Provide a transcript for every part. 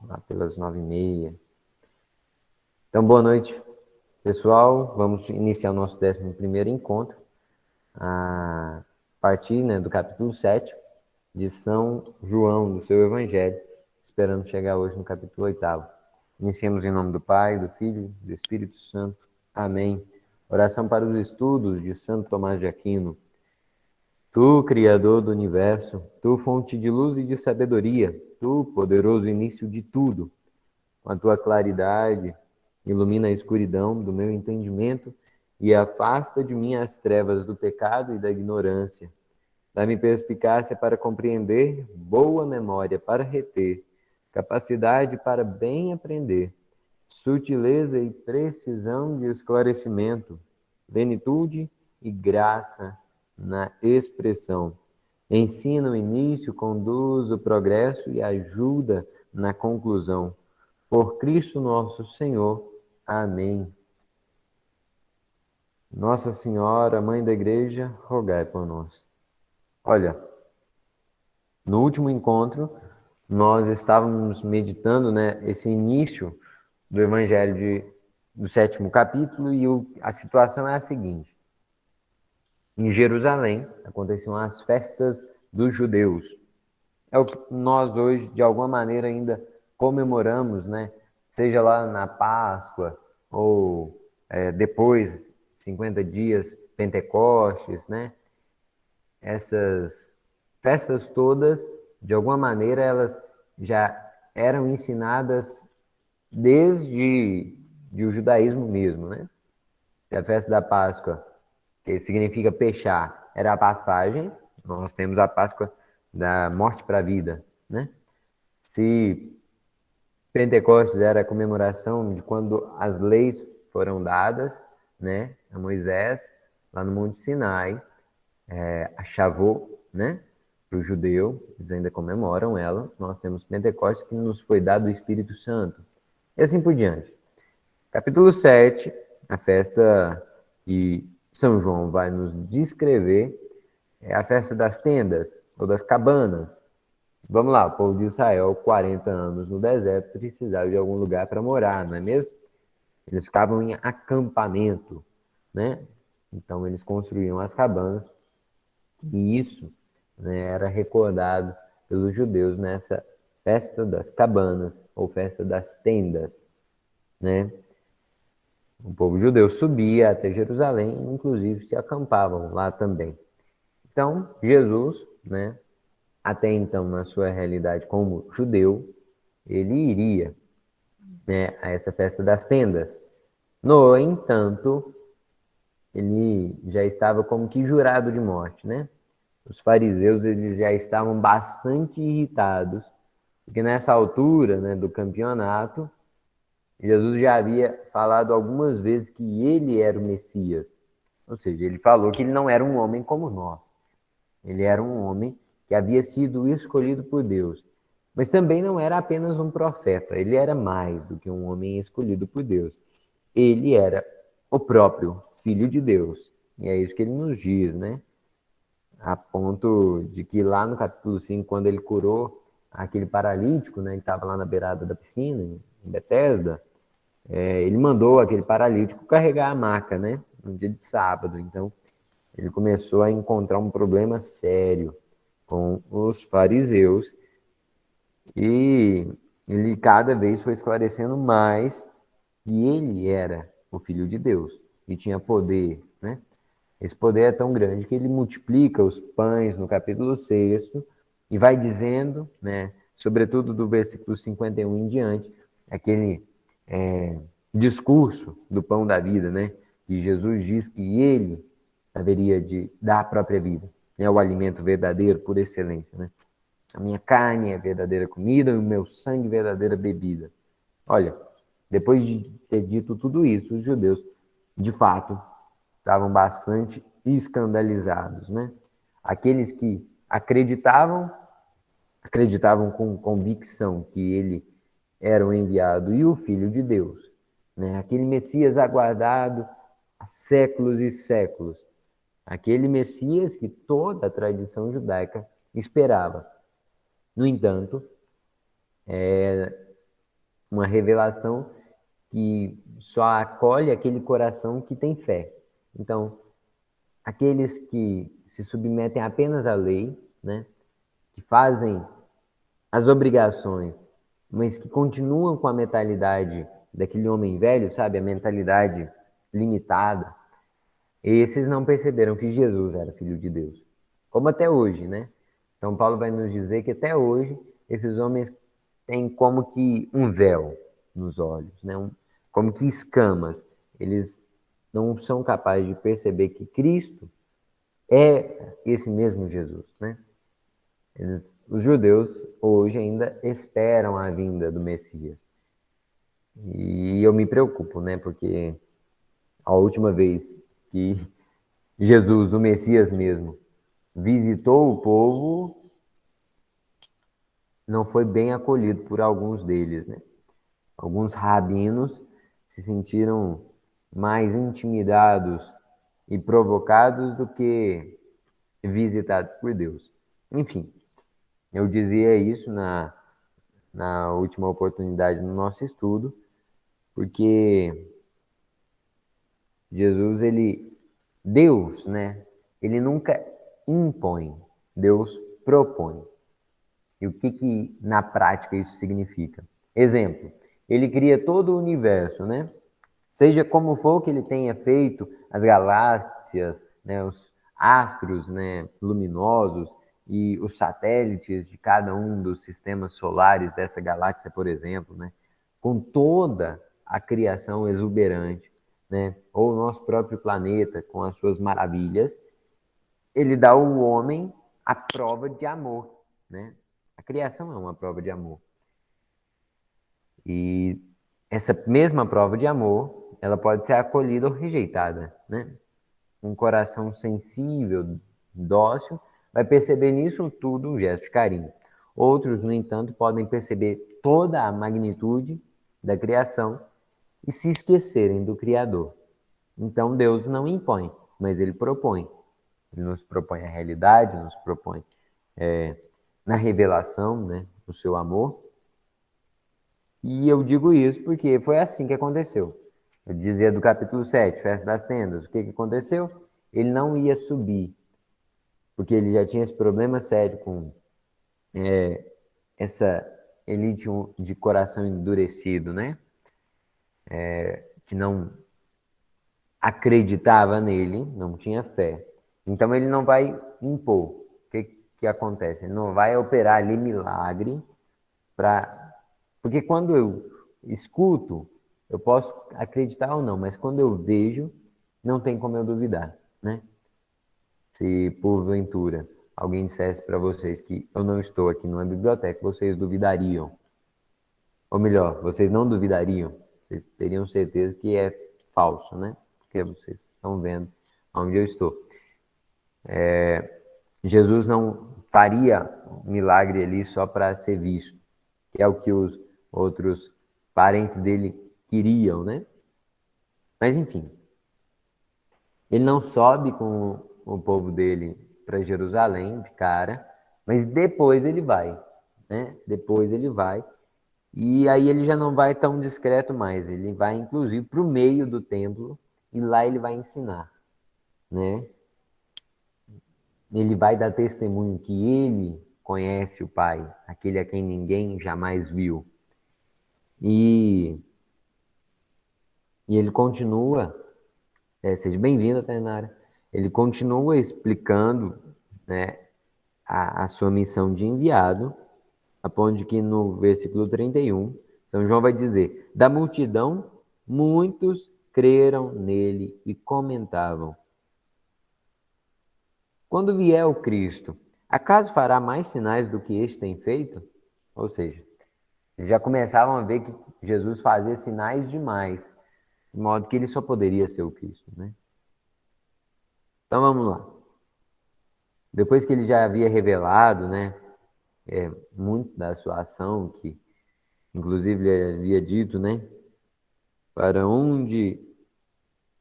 lá pelas 9h30. Então, boa noite, pessoal. Vamos iniciar o nosso 11º encontro, a partir, do capítulo 7 de São João, do seu Evangelho, esperando chegar hoje no capítulo 8º. Iniciemos em nome do Pai, do Filho e do Espírito Santo. Amém. Oração para os estudos de Santo Tomás de Aquino. Tu, Criador do Universo, Tu, fonte de luz e de sabedoria, Tu, poderoso início de tudo, com a Tua claridade, ilumina a escuridão do meu entendimento e afasta de mim as trevas do pecado e da ignorância. Dá-me perspicácia para compreender, boa memória para reter, capacidade para bem aprender, sutileza e precisão de esclarecimento, plenitude e graça na expressão. Ensina o início, conduz o progresso e ajuda na conclusão. Por Cristo nosso Senhor. Amém. Nossa Senhora, Mãe da Igreja, rogai por nós. Olha, no último encontro, nós estávamos meditando, esse início do Evangelho do 7º capítulo, e a situação é a seguinte. Em Jerusalém, aconteciam as festas dos judeus. É o que nós hoje, de alguma maneira, ainda comemoramos, seja lá na Páscoa ou depois, 50 dias, Pentecostes, Essas festas todas, de alguma maneira, elas já eram ensinadas desde o judaísmo mesmo, A festa da Páscoa, que significa pechar, era a passagem. Nós temos a Páscoa da morte para a vida, Se Pentecostes era a comemoração de quando as leis foram dadas, a Moisés, lá no Monte Sinai, a Shavuot, para o judeu, eles ainda comemoram ela. Nós temos Pentecostes, que nos foi dado o Espírito Santo. E assim por diante. Capítulo 7, a festa que São João vai nos descrever, é a festa das tendas, ou das cabanas. Vamos lá, o povo de Israel, 40 anos no deserto, precisava de algum lugar para morar, não é mesmo? Eles ficavam em acampamento, Então eles construíam as cabanas, e isso era recordado pelos judeus nessa festa das cabanas, ou festa das tendas, O povo judeu subia até Jerusalém, inclusive se acampavam lá também. Então, Jesus, até então, na sua realidade como judeu, ele iria, a essa festa das tendas. No entanto, ele já estava como que jurado de morte, Os fariseus, eles já estavam bastante irritados, porque nessa altura, do campeonato, Jesus já havia falado algumas vezes que ele era o Messias. Ou seja, ele falou que ele não era um homem como nós. Ele era um homem que havia sido escolhido por Deus. Mas também não era apenas um profeta. Ele era mais do que um homem escolhido por Deus. Ele era o próprio Filho de Deus. E é isso que ele nos diz, A ponto de que lá no capítulo 5, quando ele curou aquele paralítico, que estava lá na beirada da piscina, em Betesda, ele mandou aquele paralítico carregar a maca, no dia de sábado. Então, ele começou a encontrar um problema sério com os fariseus, e ele cada vez foi esclarecendo mais que ele era o Filho de Deus e tinha poder, Esse poder é tão grande que ele multiplica os pães no capítulo 6 e vai dizendo, sobretudo do versículo 51 em diante, aquele discurso do pão da vida, que Jesus diz que ele haveria de dar a própria vida, o alimento verdadeiro por excelência, A minha carne é verdadeira comida e o meu sangue é verdadeira bebida. Olha, depois de ter dito tudo isso, os judeus, de fato, estavam bastante escandalizados, Aqueles que acreditavam com convicção que ele era o enviado e o Filho de Deus, Aquele Messias aguardado há séculos e séculos, aquele Messias que toda a tradição judaica esperava. No entanto, uma revelação que só acolhe aquele coração que tem fé. Então, aqueles que se submetem apenas à lei, né, que fazem as obrigações, mas que continuam com a mentalidade daquele homem velho, sabe, a mentalidade limitada, esses não perceberam que Jesus era filho de Deus. Como até hoje, né? Então Paulo vai nos dizer que até hoje esses homens têm como que um véu nos olhos, né? Como que escamas. Eles não são capazes de perceber que Cristo é esse mesmo Jesus, né? Os judeus hoje ainda esperam a vinda do Messias. E eu me preocupo, né? Porque a última vez que Jesus, o Messias mesmo, visitou o povo, não foi bem acolhido por alguns deles, né? Alguns rabinos se sentiram mais intimidados e provocados do que visitados por Deus. Enfim, eu dizia isso na última oportunidade no nosso estudo, porque Jesus, Deus, né? Ele nunca impõe, Deus propõe. E o que na prática isso significa? Exemplo, ele cria todo o universo, né? Seja como for que ele tenha feito as galáxias, né, os astros, né, luminosos e os satélites de cada um dos sistemas solares dessa galáxia, por exemplo, né, com toda a criação exuberante, né, ou o nosso próprio planeta com as suas maravilhas, ele dá ao homem a prova de amor, né? A criação é uma prova de amor. E essa mesma prova de amor, ela pode ser acolhida ou rejeitada, né? Um coração sensível, dócil, vai perceber nisso tudo um gesto de carinho. Outros, no entanto, podem perceber toda a magnitude da criação e se esquecerem do Criador. Então Deus não impõe, mas Ele propõe. Ele nos propõe a realidade, nos propõe na revelação, né, o seu amor. E eu digo isso porque foi assim que aconteceu. Eu dizia do capítulo 7, Festa das Tendas. O que aconteceu? Ele não ia subir, porque ele já tinha esse problema sério com essa elite de coração endurecido, né? Que não acreditava nele, não tinha fé. Então ele não vai impor. O que acontece? Ele não vai operar ali milagre para. Porque quando eu escuto, eu posso acreditar ou não, mas quando eu vejo, não tem como eu duvidar, né? Se porventura alguém dissesse para vocês que eu não estou aqui numa biblioteca, vocês duvidariam. Ou melhor, vocês não duvidariam. Vocês teriam certeza que é falso, né? Porque vocês estão vendo onde eu estou. Jesus não faria milagre ali só para ser visto, que é o que os outros parentes dele queriam, né? Mas enfim, ele não sobe com o povo dele para Jerusalém de cara, mas depois ele vai, né? Depois ele vai. E aí ele já não vai tão discreto mais, ele vai inclusive para o meio do templo e lá ele vai ensinar, né? Ele vai dar testemunho que ele conhece o Pai, aquele a quem ninguém jamais viu. E, e ele continua, seja bem-vindo, Tainara, ele continua explicando, né, a sua missão de enviado, a ponto de que no versículo 31, São João vai dizer: da multidão, muitos creram nele e comentavam: quando vier o Cristo, acaso fará mais sinais do que este tem feito? Ou seja, eles já começavam a ver que Jesus fazia sinais demais, de modo que ele só poderia ser o Cristo, né? Então vamos lá. Depois que ele já havia revelado, né, muito da sua ação, que inclusive ele havia dito, né, para onde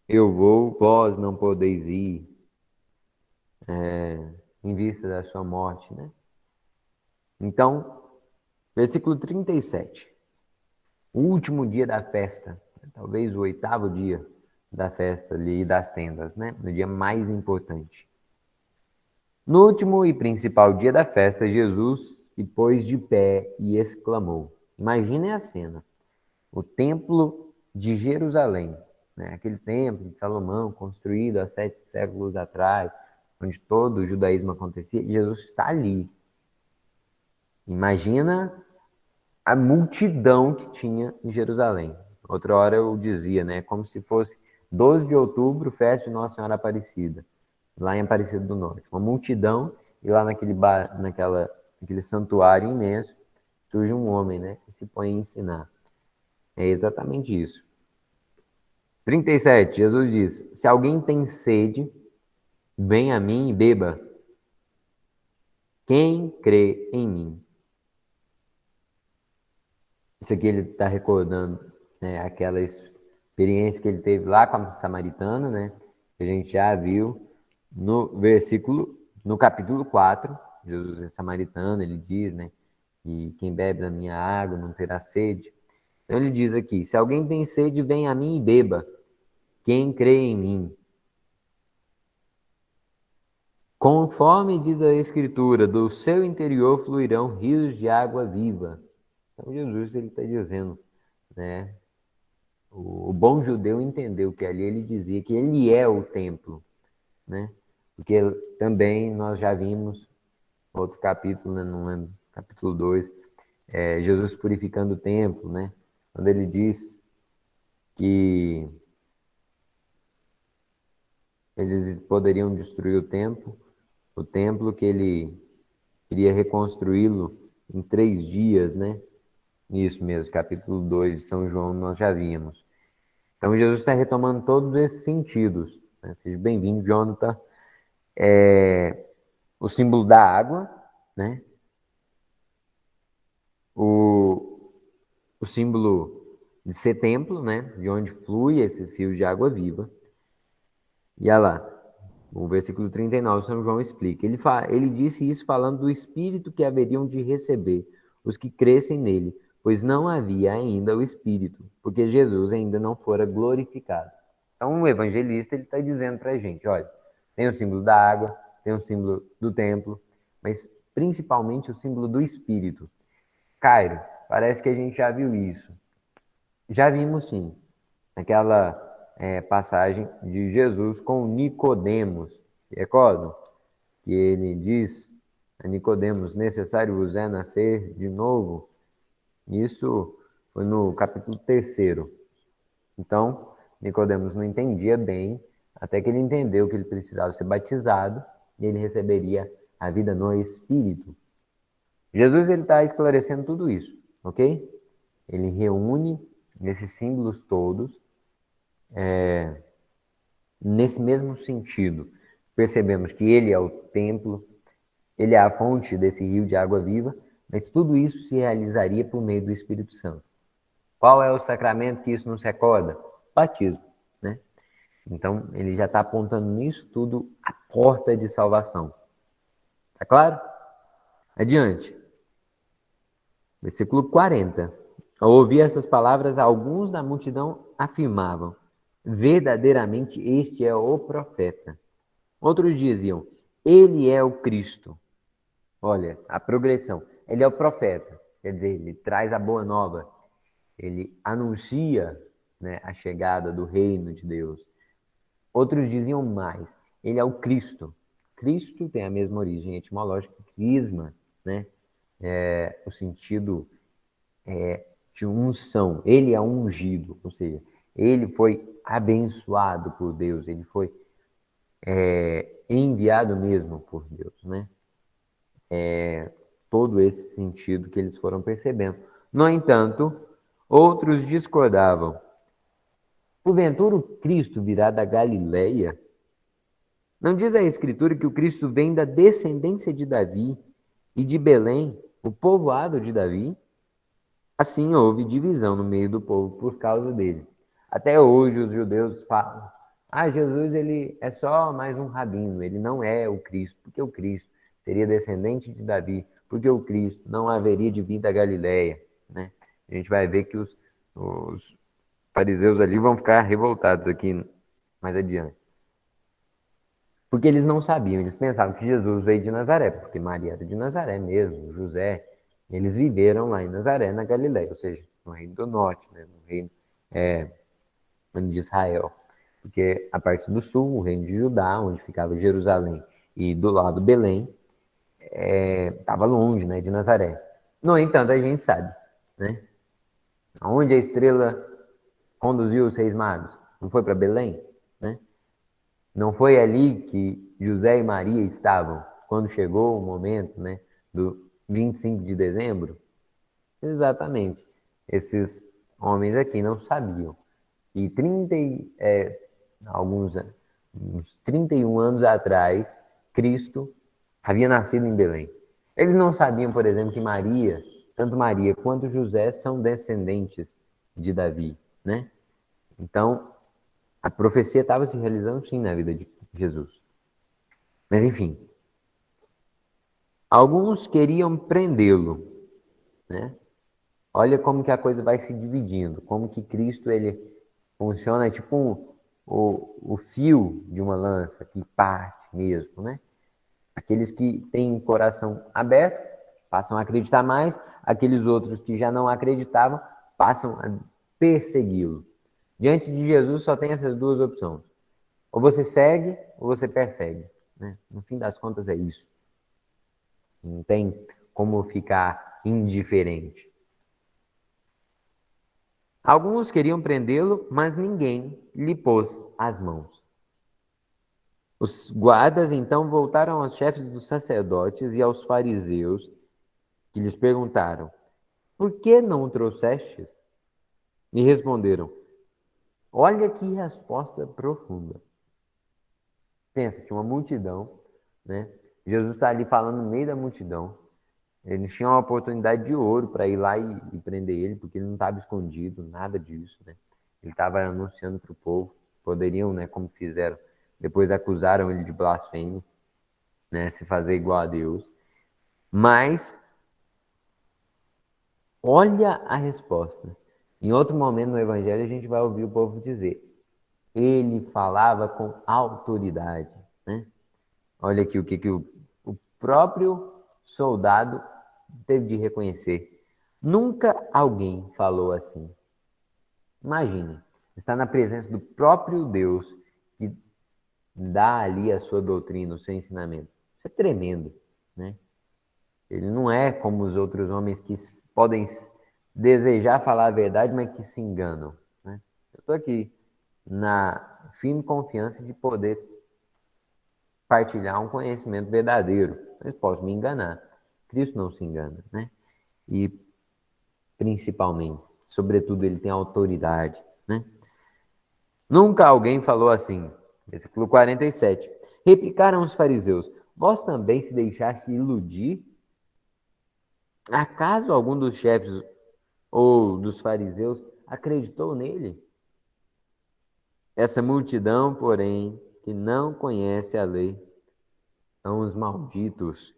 eu vou, vós não podeis ir, em vista da sua morte, né? Então, versículo 37. o último dia da festa, talvez o 8º dia da festa ali das tendas, né? No dia mais importante. No último e principal dia da festa, Jesus se pôs de pé e exclamou. Imaginem a cena. O templo de Jerusalém, né? Aquele templo de Salomão, construído há 7 séculos atrás, onde todo o judaísmo acontecia, Jesus está ali. Imagina a multidão que tinha em Jerusalém. Outra hora eu dizia, né? Como se fosse 12 de outubro, festa de Nossa Senhora Aparecida, lá em Aparecida do Norte. Uma multidão, e lá naquele santuário imenso, surge um homem, né? Que se põe a ensinar. É exatamente isso. 37, Jesus diz: Se alguém tem sede, venha a mim e beba. Quem crê em mim? Isso aqui ele está recordando, né, aquela experiência que ele teve lá com a samaritana, né? Que a gente já viu no capítulo 4, Jesus é samaritano, ele diz, né? Que quem bebe da minha água não terá sede. Então ele diz aqui: se alguém tem sede, venha a mim e beba. Quem crê em mim? Conforme diz a Escritura, do seu interior fluirão rios de água viva. Então Jesus ele está dizendo, né? O bom judeu entendeu que ali ele dizia que ele é o templo, né? Porque também nós já vimos outro capítulo, né? Não lembro, capítulo 2, Jesus purificando o templo, né? Quando ele diz que eles poderiam destruir o templo que ele queria reconstruí-lo em 3 dias, né? Isso mesmo, capítulo 2 de São João nós já vimos. Então Jesus está retomando todos esses sentidos, né? Seja bem-vindo, Jonathan. O símbolo da água, né? O, o símbolo de ser templo, né? De onde flui esses rios de água viva. E olha lá, o versículo 39, São João explica. Ele disse isso falando do Espírito que haveriam de receber os que crescem nele, pois não havia ainda o Espírito, porque Jesus ainda não fora glorificado. Então, o evangelista ele está dizendo para a gente, olha, tem o símbolo da água, tem o símbolo do templo, mas principalmente o símbolo do Espírito. Cairo, parece que a gente já viu isso. Já vimos sim, aquela passagem de Jesus com Nicodemos. Se recordam? Que ele diz a Nicodemos, necessário vos é nascer de novo. Isso foi no capítulo 3º. Então, Nicodemos não entendia bem, até que ele entendeu que ele precisava ser batizado e ele receberia a vida no Espírito. Jesus ele está esclarecendo tudo isso, ok? Ele reúne esses símbolos todos nesse mesmo sentido. Percebemos que ele é o templo, ele é a fonte desse rio de água viva, mas tudo isso se realizaria por meio do Espírito Santo. Qual é o sacramento que isso nos recorda? Batismo, né? Então, ele já está apontando nisso tudo a porta de salvação. Tá claro? Adiante. Versículo 40. Ao ouvir essas palavras, alguns da multidão afirmavam: verdadeiramente este é o profeta. Outros diziam: ele é o Cristo. Olha, a progressão. Ele é o profeta, quer dizer, ele traz a boa nova, ele anuncia, né, a chegada do reino de Deus. Outros diziam mais, ele é o Cristo. Cristo tem a mesma origem etimológica, crisma, né? O sentido de unção. Ele é ungido, ou seja, ele foi abençoado por Deus, ele foi enviado mesmo por Deus, né? Todo esse sentido que eles foram percebendo. No entanto, outros discordavam. Porventura o Cristo virá da Galileia? Não diz a Escritura que o Cristo vem da descendência de Davi e de Belém, o povoado de Davi? Assim houve divisão no meio do povo por causa dele. Até hoje os judeus falam: ah, Jesus ele é só mais um rabino, ele não é o Cristo, porque o Cristo seria descendente de Davi, porque o Cristo não haveria de vir da Galileia, né? A gente vai ver que os Os fariseus ali vão ficar revoltados aqui mais adiante. Porque eles não sabiam, eles pensavam que Jesus veio de Nazaré, porque Maria era de Nazaré mesmo, José, eles viveram lá em Nazaré, na Galiléia, ou seja, no reino do norte, né, no reino de Israel. Porque a parte do sul, o reino de Judá, onde ficava Jerusalém, e do lado Belém, estava longe, né, de Nazaré. No entanto, a gente sabe, né, aonde a estrela conduziu os reis magos? Não foi para Belém, né? Não foi ali que José e Maria estavam quando chegou o momento, né, do 25 de dezembro? Exatamente. Esses homens aqui não sabiam. E alguns, uns 31 anos atrás, Cristo havia nascido em Belém. Eles não sabiam, por exemplo, que Maria, tanto Maria quanto José, são descendentes de Davi, né? Então, a profecia estava se realizando sim na vida de Jesus. Mas enfim, alguns queriam prendê-lo, né? Olha como que a coisa vai se dividindo, como que Cristo ele funciona tipo o fio de uma lança que parte mesmo, né? Aqueles que têm o coração aberto passam a acreditar mais, aqueles outros que já não acreditavam passam a persegui-lo. Diante de Jesus só tem essas duas opções. Ou você segue ou você persegue, né? No fim das contas é isso. Não tem como ficar indiferente. Alguns queriam prendê-lo, mas ninguém lhe pôs as mãos. Os guardas então voltaram aos chefes dos sacerdotes e aos fariseus, que lhes perguntaram: Por que não o trouxestes? E responderam: Olha que resposta profunda. Pensa, tinha uma multidão, né? Jesus está ali falando no meio da multidão. Eles tinham uma oportunidade de ouro para ir lá e prender ele, porque ele não estava escondido, nada disso, né? Ele estava anunciando para o povo. Poderiam, né, como fizeram, depois acusaram ele de blasfêmia, né, se fazer igual a Deus. Mas olha a resposta. Em outro momento no Evangelho a gente vai ouvir o povo dizer: ele falava com autoridade, né? Olha aqui o que o próprio soldado teve de reconhecer. Nunca alguém falou assim. Imagine, está na presença do próprio Deus que dá ali a sua doutrina, o seu ensinamento. Isso é tremendo, né? Ele não é como os outros homens que podem desejar falar a verdade, mas que se enganam, né? Eu estou aqui na firme confiança de poder partilhar um conhecimento verdadeiro, mas posso me enganar. Cristo não se engana, né? E principalmente, sobretudo, ele tem autoridade, né? Nunca alguém falou assim. Versículo 47. Replicaram os fariseus: Vós também se deixaste iludir? Acaso algum dos chefes ou dos fariseus acreditou nele? Essa multidão, porém, que não conhece a lei, são os malditos.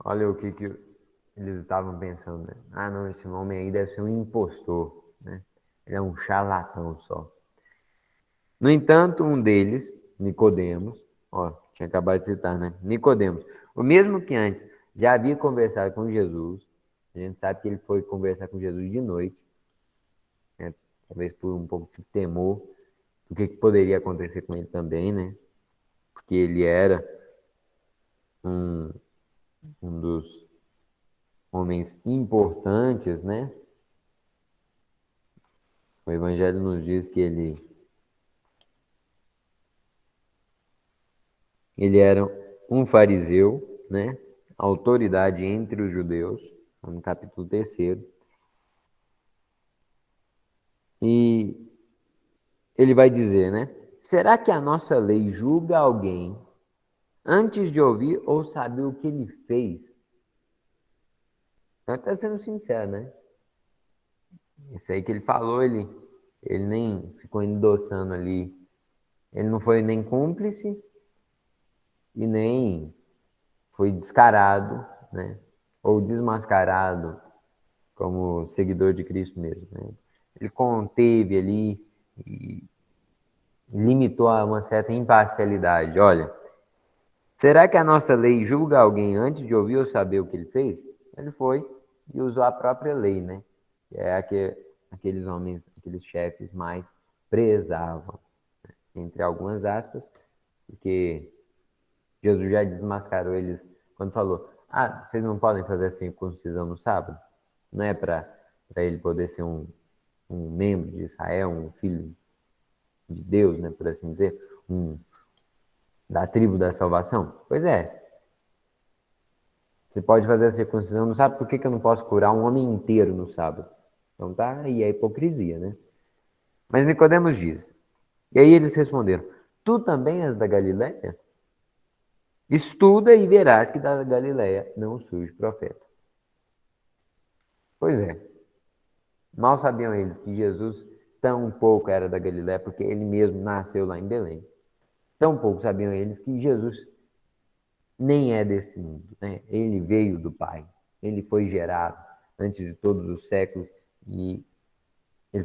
Olha o que eles estavam pensando, né? Ah, não, esse homem aí deve ser um impostor, né? Ele é um charlatão só. No entanto, um deles, Nicodemos, ó, tinha acabado de citar, né? Nicodemos, o mesmo que antes já havia conversado com Jesus, a gente sabe que ele foi conversar com Jesus de noite, né? Talvez por um pouco de temor do que poderia acontecer com ele também, né? Porque ele era um, um dos homens importantes, né? O Evangelho nos diz que ele era um fariseu, né? Autoridade entre os judeus, no capítulo 3. E ele vai dizer, né? Será que a nossa lei julga alguém antes de ouvir ou saber o que ele fez? Então, está sendo sincero, né? Isso aí que ele falou, ele nem ficou endossando ali. Ele não foi nem cúmplice e nem foi descarado, né? Ou desmascarado, como seguidor de Cristo mesmo, né? Ele conteve ali e limitou a uma certa imparcialidade. Olha, será que a nossa lei julga alguém antes de ouvir ou saber o que ele fez? Ele foi e usou a própria lei, né? Que é aqueles homens, aqueles chefes mais prezavam, entre algumas aspas, porque Jesus já desmascarou eles quando falou: ah, vocês não podem fazer a circuncisão no sábado? Não é para ele poder ser um membro de Israel, um filho de Deus, né, por assim dizer, da tribo da salvação? Pois é, você pode fazer a circuncisão no sábado, por que eu não posso curar um homem inteiro no sábado? Então tá aí a hipocrisia, né? Mas Nicodemos diz, e aí eles responderam: tu também és da Galileia? Estuda e verás que da Galileia não surge profeta. Pois é, mal sabiam eles que Jesus tão pouco era da Galileia, porque ele mesmo nasceu lá em Belém. Tão pouco sabiam eles que Jesus nem é desse mundo, né? Ele veio do Pai, ele foi gerado antes de todos os séculos e ele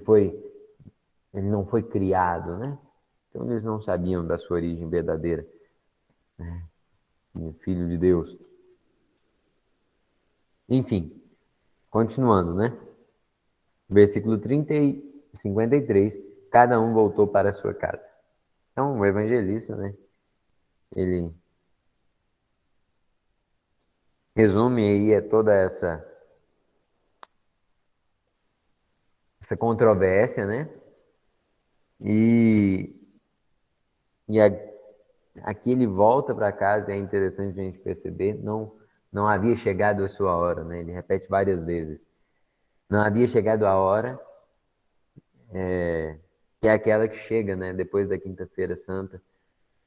ele não foi criado, né? Então eles não sabiam da sua origem verdadeira, né? Filho de Deus. Enfim, continuando, né? Versículo 30 e 53, cada um voltou para a sua casa. Então, o evangelista, né? Ele resume aí toda essa controvérsia, né? E, e aqui ele volta para casa, e é interessante a gente perceber, não havia chegado a sua hora, né? Ele repete várias vezes. Não havia chegado a hora, que é aquela que chega, né? Depois da Quinta-feira Santa,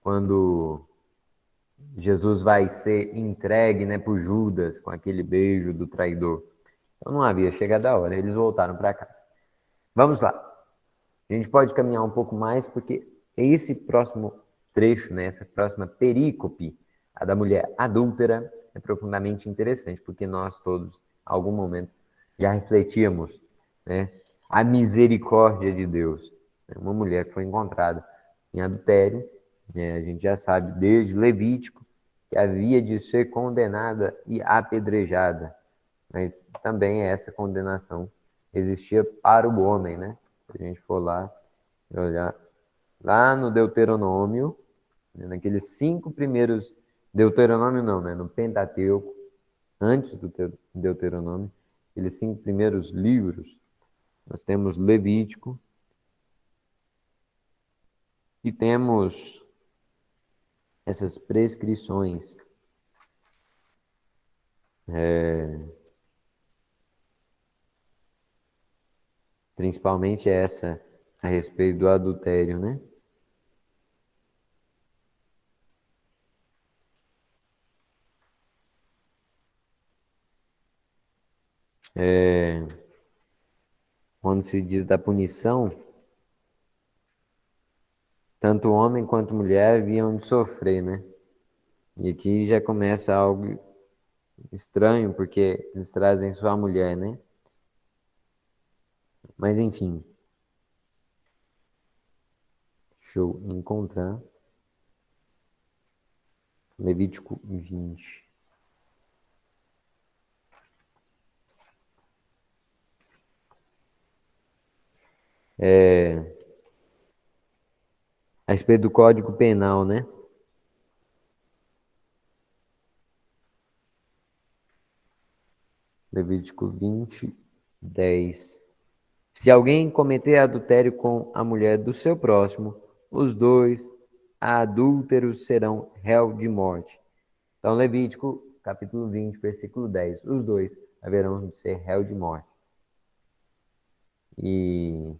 quando Jesus vai ser entregue, né, por Judas, com aquele beijo do traidor. Então não havia chegado a hora, eles voltaram para casa. Vamos lá. A gente pode caminhar um pouco mais, porque esse próximo trecho, né, essa próxima perícope, a da mulher adúltera, é profundamente interessante, porque nós todos, em algum momento, já refletíamos, né, a misericórdia de Deus. Uma mulher que foi encontrada em adultério, né, a gente já sabe desde Levítico que havia de ser condenada e apedrejada, mas também essa condenação existia para o homem, né? Se a gente for lá e olhar lá no Deuteronômio, né, naqueles 5 primeiros, Deuteronômio não, né? No Pentateuco, antes do Deuteronômio, aqueles 5 primeiros livros, nós temos Levítico e temos essas prescrições. Principalmente essa a respeito do adultério, né? Quando se diz da punição, tanto homem quanto mulher haviam de sofrer, né? E aqui já começa algo estranho, porque eles trazem só a mulher, né? Mas enfim, deixa eu encontrar. Levítico 20. A respeito do Código Penal, né? Levítico 20, 10. Se alguém cometer adultério com a mulher do seu próximo, os dois adúlteros serão réu de morte. Então, Levítico, capítulo 20, versículo 10. Os dois haverão de ser réu de morte. E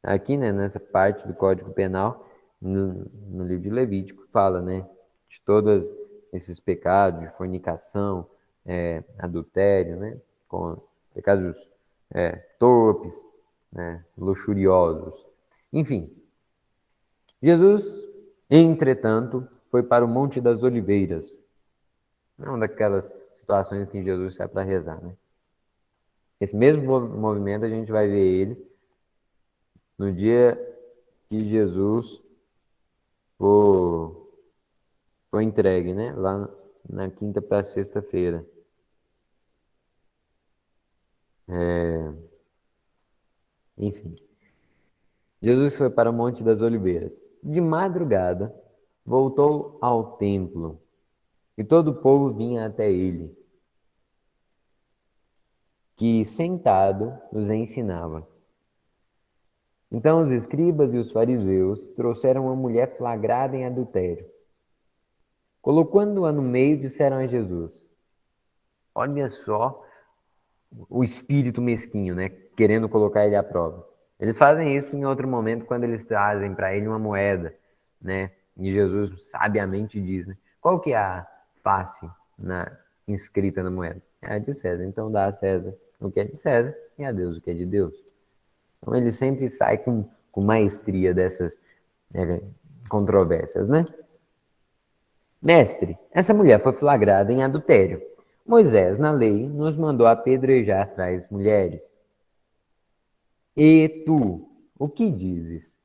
aqui, né, nessa parte do Código Penal, no livro de Levítico, fala, né, de todos esses pecados de fornicação, adultério, né, com pecados torpes, né, luxuriosos. Enfim, Jesus, entretanto, foi para o Monte das Oliveiras. É uma daquelas situações que Jesus sai para rezar, né? Esse mesmo movimento a gente vai ver ele no dia que Jesus for, for entregue, né? Lá na quinta para sexta-feira. Enfim, Jesus foi para o Monte das Oliveiras. De madrugada, voltou ao templo e todo o povo vinha até ele, que sentado os ensinava. Então os escribas e os fariseus trouxeram uma mulher flagrada em adultério. Colocando-a no meio, disseram a Jesus: Olha só o espírito mesquinho, né? Querendo colocar ele à prova. Eles fazem isso em outro momento quando eles trazem para ele uma moeda, né? E Jesus sabiamente diz, né? Qual que é a face inscrita na moeda? É a de César. Então dá a César o que é de César e a Deus o que é de Deus. Então ele sempre sai com maestria dessas controvérsias, né? Mestre, essa mulher foi flagrada em adultério. Moisés, na lei, nos mandou apedrejar tais mulheres. E tu, o que dizes?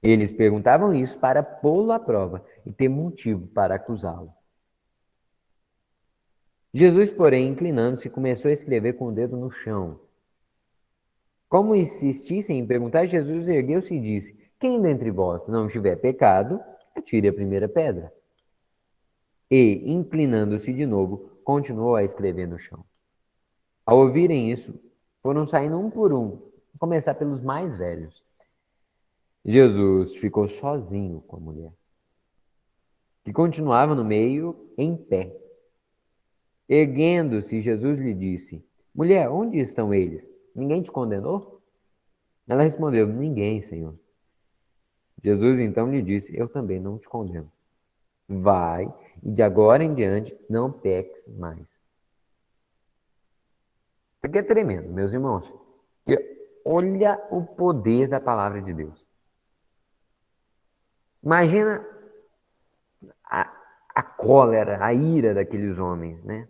Eles perguntavam isso para pô-lo à prova e ter motivo para acusá-lo. Jesus, porém, inclinando-se, começou a escrever com o dedo no chão. Como insistissem em perguntar, Jesus ergueu-se e disse: Quem dentre vós não tiver pecado, atire a primeira pedra. E, inclinando-se de novo, continuou a escrever no chão. Ao ouvirem isso, foram saindo um por um, a começar pelos mais velhos. Jesus ficou sozinho com a mulher, que continuava no meio, em pé. Erguendo-se, Jesus lhe disse: Mulher, onde estão eles? Ninguém te condenou? Ela respondeu: Ninguém, Senhor. Jesus então lhe disse: Eu também não te condeno. Vai e de agora em diante não peques mais. Isso aqui é tremendo, meus irmãos. Olha o poder da palavra de Deus. Imagina a, a cólera, a ira daqueles homens, né?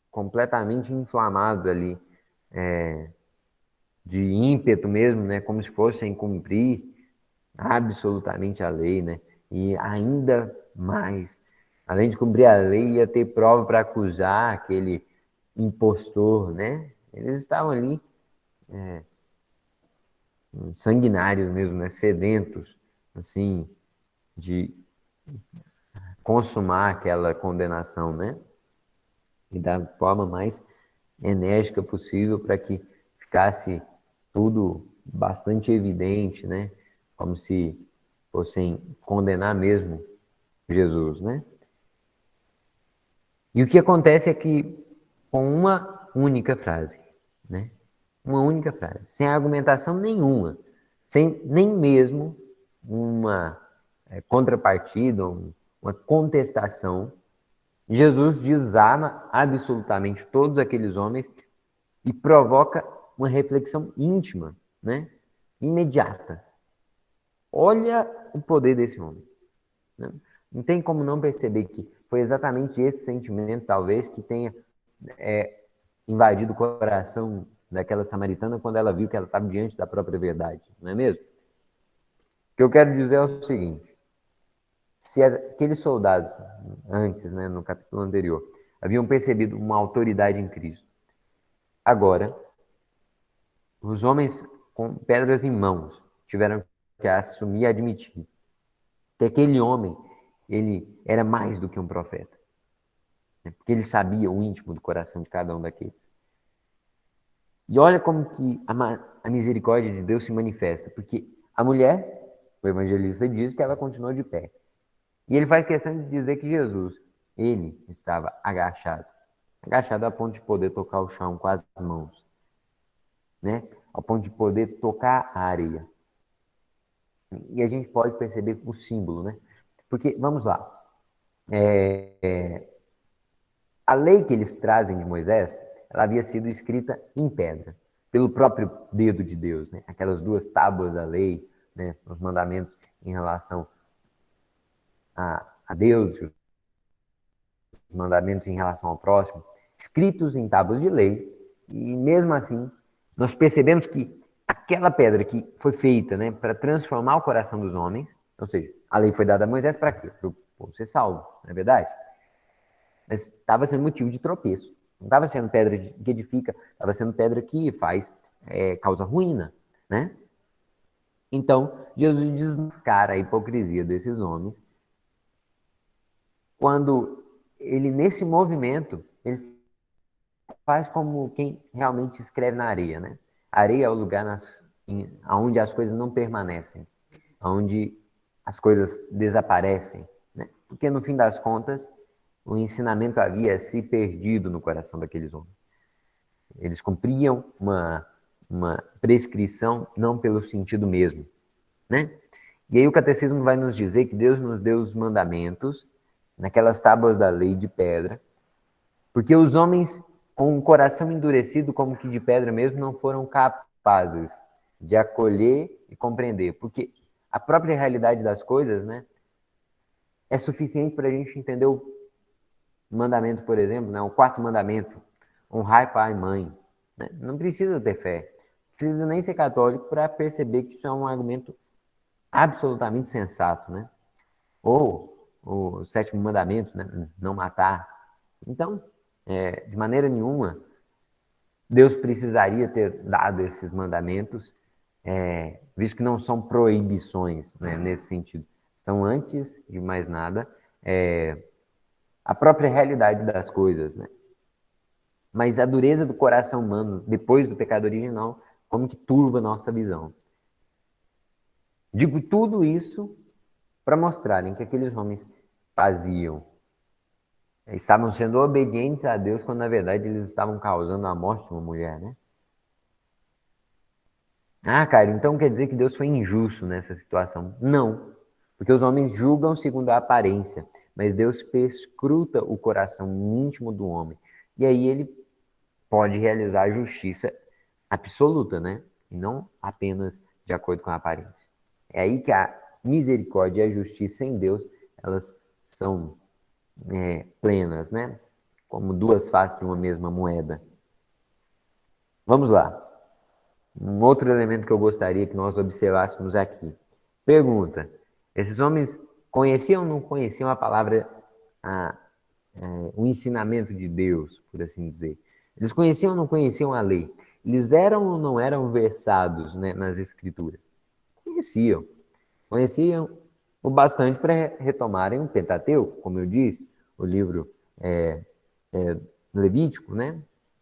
Completamente inflamados ali, de ímpeto mesmo, né? Como se fossem cumprir absolutamente a lei, né? E ainda mais, além de cumprir a lei, ia ter prova para acusar aquele impostor, né? Eles estavam ali sanguinários mesmo, né? Sedentos, assim, de consumar aquela condenação, né? E da forma mais enérgica possível para que ficasse tudo bastante evidente, né? Como se fossem condenar mesmo Jesus, né? E o que acontece é que com uma única frase, né? Uma única frase, sem argumentação nenhuma, sem nem mesmo uma contrapartida, uma contestação, Jesus desarma absolutamente todos aqueles homens e provoca uma reflexão íntima, né? Imediata. Olha o poder desse homem. Né? Não tem como não perceber que foi exatamente esse sentimento, talvez, que tenha invadido o coração daquela samaritana quando ela viu que ela estava diante da própria verdade, não é mesmo? O que eu quero dizer é o seguinte: se aqueles soldados, antes, né, no capítulo anterior, haviam percebido uma autoridade em Cristo, agora, os homens com pedras em mãos tiveram que assumir e admitir que aquele homem, ele era mais do que um profeta, né? Porque ele sabia o íntimo do coração de cada um daqueles. E olha como que a misericórdia de Deus se manifesta, porque a mulher, o evangelista diz que ela continuou de pé. E ele faz questão de dizer que Jesus, ele estava agachado, agachado a ponto de poder tocar o chão com as mãos, né? Ao ponto de poder tocar a areia. E a gente pode perceber o símbolo, né? Porque, vamos lá, a lei que eles trazem de Moisés, ela havia sido escrita em pedra, pelo próprio dedo de Deus, né? Aquelas duas tábuas da lei, né? Os mandamentos em relação a Deus, os mandamentos em relação ao próximo, escritos em tábuas de lei, E mesmo assim, nós percebemos que aquela pedra que foi feita, né, para transformar o coração dos homens, ou seja, a lei foi dada a Moisés para quê? Para o povo ser salvo, não é verdade? Mas estava sendo motivo de tropeço. Não estava sendo pedra que edifica, estava sendo pedra que faz, causa ruína, né? Então, Jesus desmascara a hipocrisia desses homens quando ele, nesse movimento, ele faz como quem realmente escreve na areia, né? A areia é o lugar onde as coisas não permanecem, onde as coisas desaparecem, né? Porque no fim das contas, o ensinamento havia se perdido no coração daqueles homens. Eles cumpriam uma prescrição não pelo sentido mesmo, né? E aí o catecismo vai nos dizer que Deus nos deu os mandamentos naquelas tábuas da lei de pedra, porque os homens com um coração endurecido como que de pedra mesmo não foram capazes de acolher e compreender, porque a própria realidade das coisas, né, é suficiente para a gente entender o mandamento, por exemplo, né, o quarto mandamento, honrar pai e mãe, né? Não precisa ter fé, não precisa nem ser católico para perceber que isso é um argumento absolutamente sensato, né? Ou o sétimo mandamento, né? Não matar. Então, de maneira nenhuma, Deus precisaria ter dado esses mandamentos, visto que não são proibições, né, nesse sentido. São, antes de mais nada, a própria realidade das coisas, né? Mas a dureza do coração humano, depois do pecado original, como que turva a nossa visão. Digo tudo isso para mostrarem que aqueles homens faziam, estavam sendo obedientes a Deus, quando na verdade eles estavam causando a morte de uma mulher, né? Ah, cara, então quer dizer que Deus foi injusto nessa situação? Não, porque os homens julgam segundo a aparência, mas Deus perscruta o coração íntimo do homem. E aí ele pode realizar a justiça absoluta, né? E não apenas de acordo com a aparência. É aí que a misericórdia e a justiça em Deus, elas são plenas, né? Como duas faces de uma mesma moeda. Vamos lá. Um outro elemento que eu gostaria que nós observássemos aqui. Pergunta: esses homens conheciam ou não conheciam a palavra, a, o ensinamento de Deus, por assim dizer? Eles conheciam ou não conheciam a lei? Eles eram ou não eram versados, né, nas escrituras? Conheciam. Conheciam o bastante para retomarem o Pentateuco, como eu disse, o livro Levítico, né,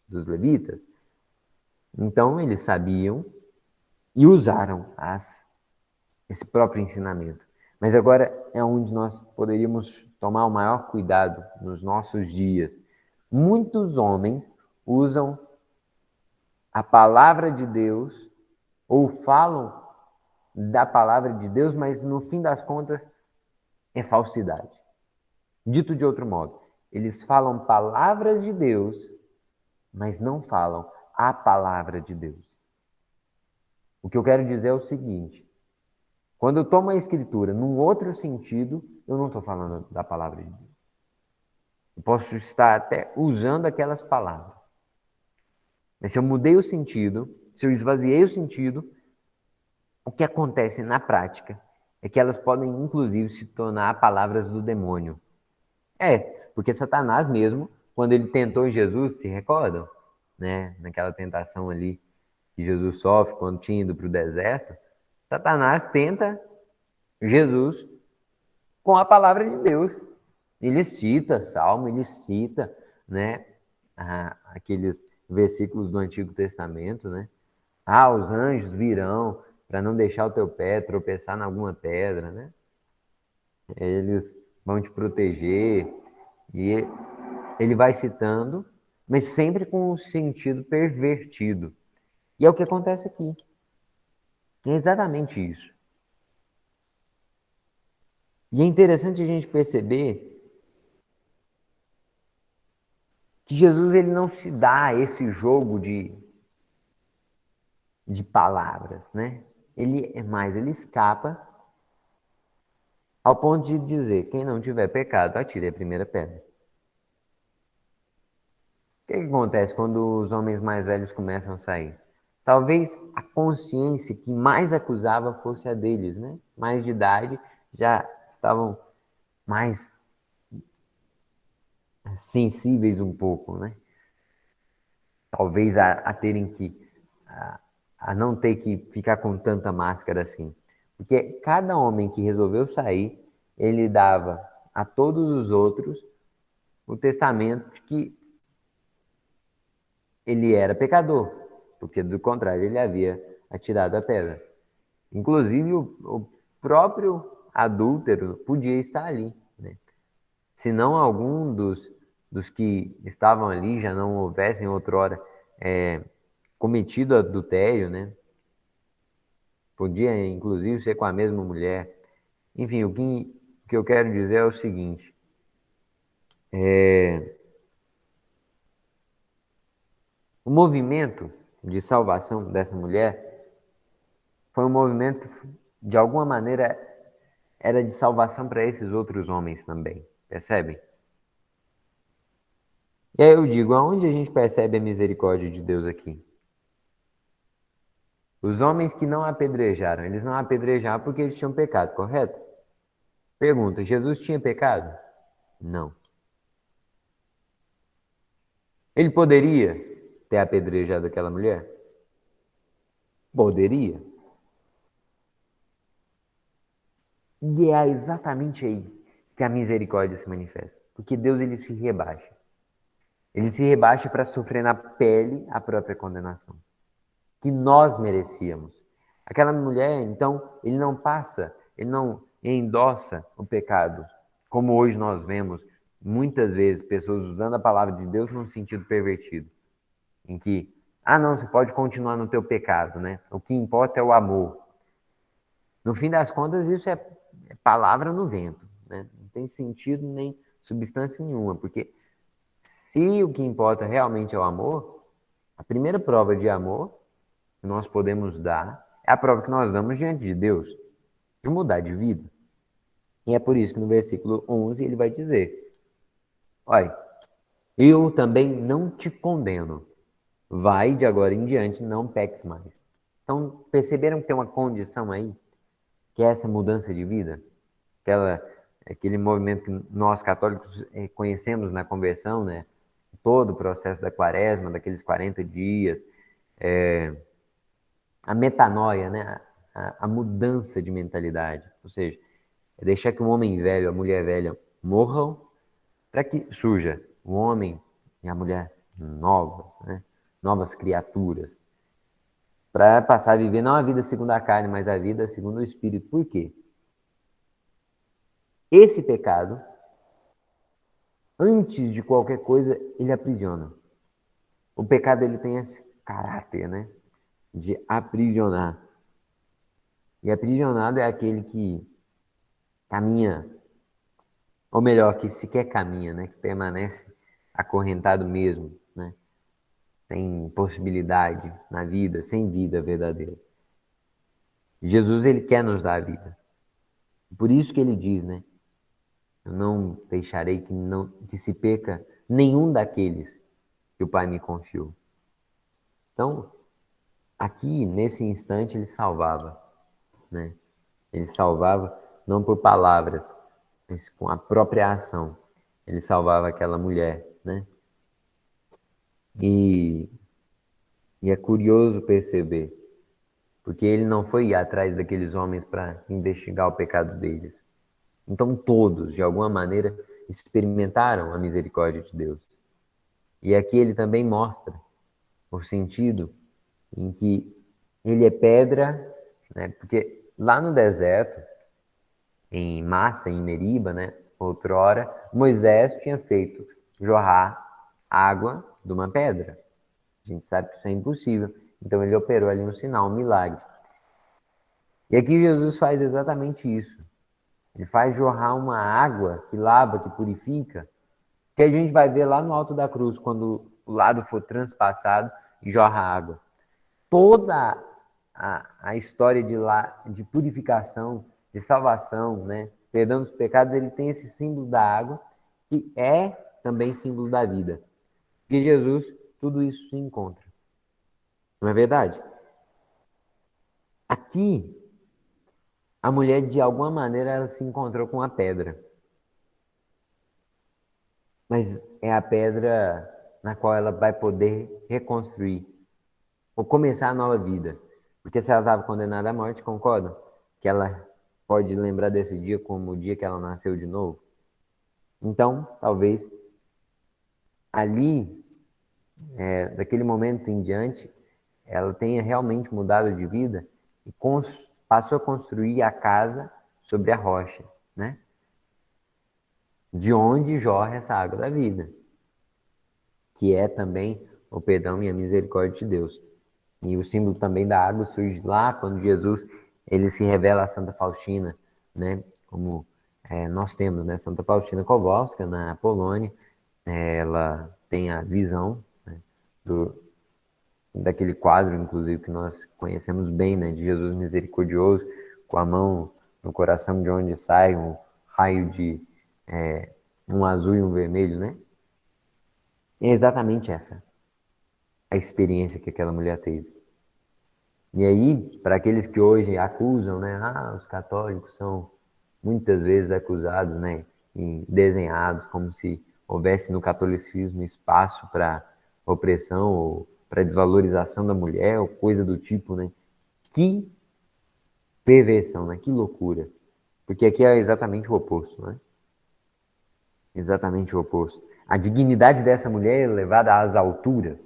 dos levitas. Então, eles sabiam e usaram esse próprio ensinamento. Mas agora é onde nós poderíamos tomar o maior cuidado nos nossos dias. Muitos homens usam a palavra de Deus ou falam da palavra de Deus, mas no fim das contas é falsidade. Dito de outro modo, eles falam palavras de Deus, mas não falam a palavra de Deus. O que eu quero dizer é o seguinte: quando eu tomo a escritura num outro sentido, eu não estou falando da palavra de Deus. Eu posso estar até usando aquelas palavras. Mas se eu mudei o sentido, se eu esvaziei o sentido, o que acontece na prática é que elas podem, inclusive, se tornar palavras do demônio. Porque Satanás mesmo, quando ele tentou Jesus, se recordam? Né? Naquela tentação ali que Jesus sofre quando tinha ido para o deserto, Satanás tenta Jesus com a palavra de Deus. Ele cita Salmo, ele cita, né, aqueles versículos do Antigo Testamento, né? Ah, os anjos virão para não deixar o teu pé tropeçar em alguma pedra, né? Eles vão te proteger. E ele vai citando, mas sempre com um sentido pervertido. E é o que acontece aqui. É exatamente isso. E é interessante a gente perceber que Jesus ele não se dá a esse jogo de palavras, né? Ele é mais, ele escapa ao ponto de dizer: quem não tiver pecado, atire a primeira pedra. O que que acontece quando os homens mais velhos começam a sair? Talvez a consciência que mais acusava fosse a deles, né? Mais de idade, já estavam mais sensíveis um pouco, né? Talvez a terem que, a, a não ter que ficar com tanta máscara assim. Porque cada homem que resolveu sair, ele dava a todos os outros o testamento de que ele era pecador, porque do contrário ele havia atirado a pedra. Inclusive o próprio adúltero podia estar ali, né? Se não algum dos que estavam ali já não houvessem outrora cometido adultério, né? Podia inclusive ser com a mesma mulher. Enfim, o que eu quero dizer é o seguinte: o movimento de salvação dessa mulher foi um movimento que, de alguma maneira, era de salvação para esses outros homens também, percebem? E aí eu digo, aonde a gente percebe a misericórdia de Deus aqui? Os homens que não apedrejaram, eles não apedrejaram porque eles tinham pecado, correto? Pergunta, Jesus tinha pecado? Não. Ele poderia ter apedrejado aquela mulher? Poderia. E é exatamente aí que a misericórdia se manifesta. Porque Deus ele se rebaixa. Ele se rebaixa para sofrer na pele a própria condenação que nós merecíamos. Aquela mulher, então, ele não passa, ele não endossa o pecado, como hoje nós vemos muitas vezes pessoas usando a palavra de Deus num sentido pervertido, em que, ah, não, você pode continuar no teu pecado, né? O que importa é o amor. No fim das contas, isso é palavra no vento, né? Não tem sentido nem substância nenhuma, porque se o que importa realmente é o amor, a primeira prova de amor que nós podemos dar é a prova que nós damos diante de Deus, de mudar de vida. E é por isso que no versículo 11 ele vai dizer: olha, eu também não te condeno. Vai de agora em diante, não peques mais. Então, perceberam que tem uma condição aí, que é essa mudança de vida? Aquela, aquele movimento que nós católicos conhecemos na conversão, né? Todo o processo da quaresma, daqueles 40 dias, a metanoia, né? A mudança de mentalidade. Ou seja, é deixar que o homem velho, a mulher velha morram para que surja o homem e a mulher nova, né? Novas criaturas. Para passar a viver não a vida segundo a carne, mas a vida segundo o Espírito. Por quê? Esse pecado, antes de qualquer coisa, ele aprisiona. O pecado ele tem esse caráter, né? De aprisionar. E aprisionado é aquele que caminha, ou melhor, que sequer caminha, né? Que permanece acorrentado mesmo, né? Sem possibilidade na vida, sem vida verdadeira. Jesus, ele quer nos dar a vida. Por isso que ele diz, né? Eu não deixarei que se perca nenhum daqueles que o Pai me confiou. Então, aqui, nesse instante, ele salvava, né? Ele salvava não por palavras, mas com a própria ação. Ele salvava aquela mulher, né? E, e é curioso perceber, porque ele não foi ir atrás daqueles homens para investigar o pecado deles. Então todos, de alguma maneira, experimentaram a misericórdia de Deus. E aqui ele também mostra o sentido em que ele é pedra, né? Porque lá no deserto, em Massa, em Meriba, né? Outrora, Moisés tinha feito jorrar água de uma pedra. A gente sabe que isso é impossível. Então ele operou ali um sinal, um milagre. E aqui Jesus faz exatamente isso. Ele faz jorrar uma água que lava, que purifica, que a gente vai ver lá no alto da cruz, quando o lado for transpassado e jorra água. Toda a história de purificação, de salvação, né? Perdão dos pecados, ele tem esse símbolo da água, que é também símbolo da vida. Porque Jesus, tudo isso se encontra. Não é verdade? Aqui, a mulher, de alguma maneira, ela se encontrou com a pedra. Mas é a pedra na qual ela vai poder reconstruir ou começar a nova vida. Porque se ela estava condenada à morte, concorda? Que ela pode lembrar desse dia como o dia que ela nasceu de novo. Então, talvez ali, daquele momento em diante, ela tenha realmente mudado de vida e passou a construir a casa sobre a rocha, né? De onde jorra essa água da vida, que é também o perdão e a misericórdia de Deus. E o símbolo também da água surge lá quando Jesus ele se revela a Santa Faustina, né? Como nós temos, né? Santa Faustina Kowalska na Polônia, ela tem a visão, né, daquele quadro, inclusive, que nós conhecemos bem, né? De Jesus misericordioso, com a mão no coração de onde sai um raio de um azul e um vermelho, né? É exatamente essa a experiência que aquela mulher teve. E aí, para aqueles que hoje acusam, né? Ah, os católicos são muitas vezes acusados, né? E desenhados como se houvesse no catolicismo espaço para opressão ou para desvalorização da mulher ou coisa do tipo, né? Que perversão, né? Que loucura. Porque aqui é exatamente o oposto, né? Exatamente o oposto. A dignidade dessa mulher é levada às alturas.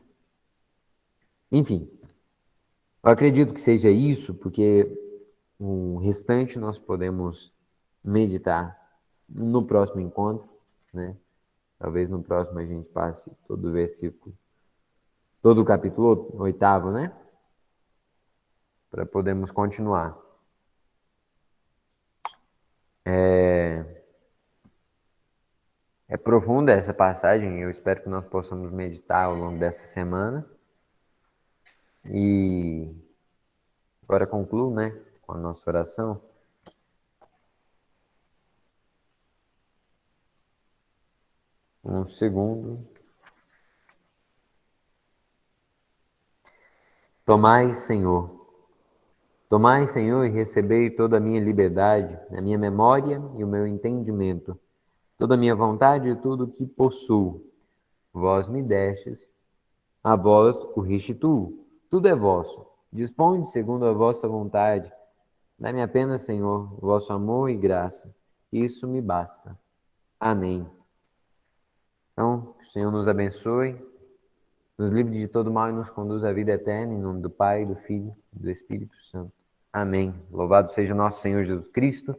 Enfim, eu acredito que seja isso, porque o restante nós podemos meditar no próximo encontro, né? Talvez no próximo a gente passe todo o versículo, todo o capítulo 8º, né? Para podermos continuar. É profunda essa passagem, eu espero que nós possamos meditar ao longo dessa semana. E agora concluo, né, com a nossa oração. Um segundo. Tomai, Senhor. Tomai, Senhor, e recebei toda a minha liberdade, a minha memória e o meu entendimento, toda a minha vontade e tudo o que possuo. Vós me destes, a vós o restituo. Tudo é vosso. Disponde segundo a vossa vontade. Dá-me apenas, Senhor, vosso amor e graça. Isso me basta. Amém. Então, que o Senhor nos abençoe, nos livre de todo mal e nos conduz à vida eterna, em nome do Pai, do Filho e do Espírito Santo. Amém. Louvado seja o nosso Senhor Jesus Cristo,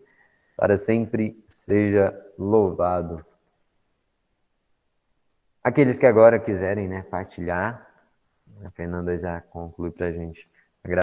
para sempre seja louvado. Aqueles que agora quiserem, né, partilhar, a Fernanda já conclui para a gente.